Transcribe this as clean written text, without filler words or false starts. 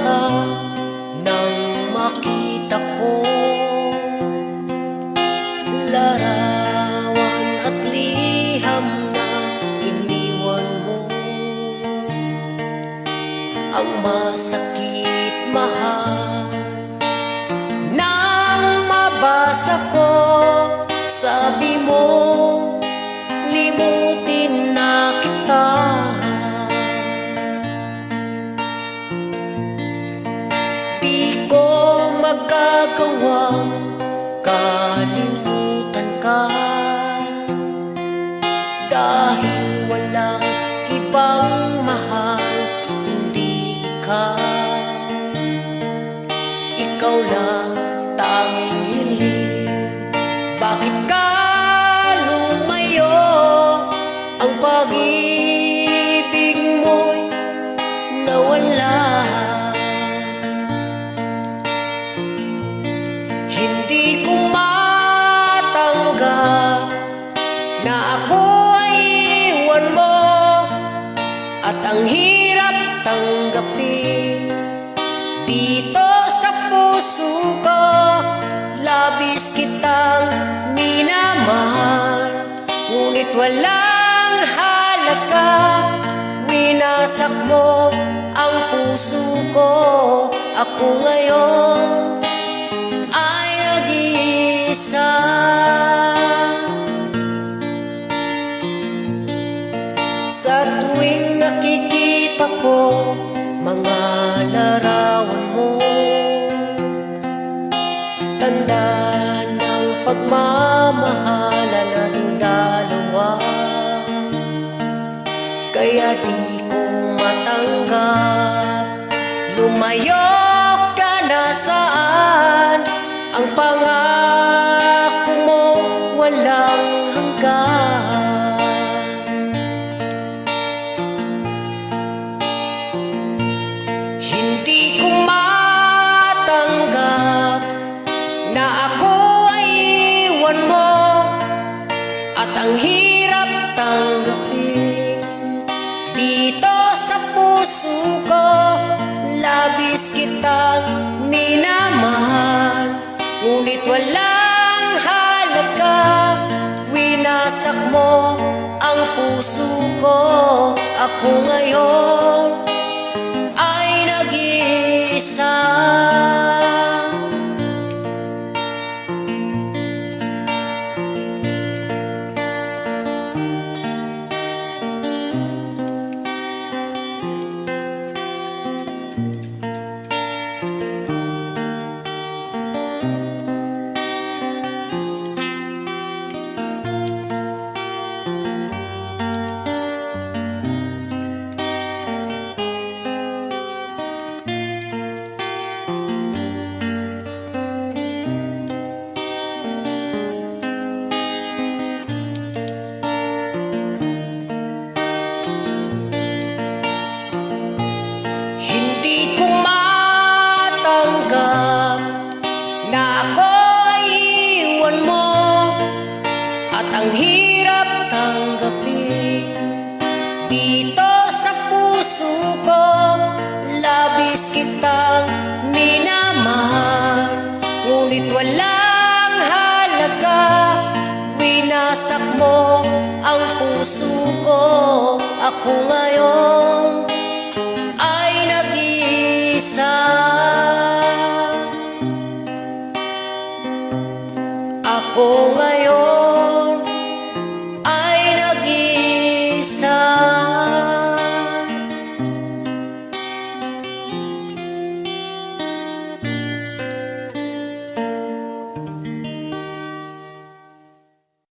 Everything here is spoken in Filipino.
mata nang makita ko larawan at liham na iniwan mo. Ang masakit, mahal, nang mabasa ko, sabi mo, limutin na kita. Di ko magagawang kalimutan ka, dahil walang ibang mahal kundi ikaw. Ikaw lang tanging hiling. Bakit ka lumayo? Ang pag-ibig mo'y nawala. Hindi ko matanggap na ako ay iwan mo, at ang hirap tanggapin dito sa puso ko. Labis kitang minamahal, ngunit walang halaga. Winasak mo ang puso ko. Ako ngayon ay nag-iisa. Sa tuwing nakikita ko mga larawan mo, tanda ng pagmamahalan nating dalawa. Kaya di ko matanggap, lumayo ka na saan. Ang pangako mo walang hanggan. Hindi ko matanggap na ako ay iwan mo, at ang hirap tanggapin dito sa puso ko. Labis kitang minamahal, ngunit walang halaga. Winasak mo ang puso ko. Ako ngayon ay nag-iisa. Hindi ko matanggap na ako ay iwan mo, at ang hirap tanggapin dito sa puso ko. Labis kitang minamahal, ngunit walang halaga. Winasak mo ang puso ko. Ako ngayon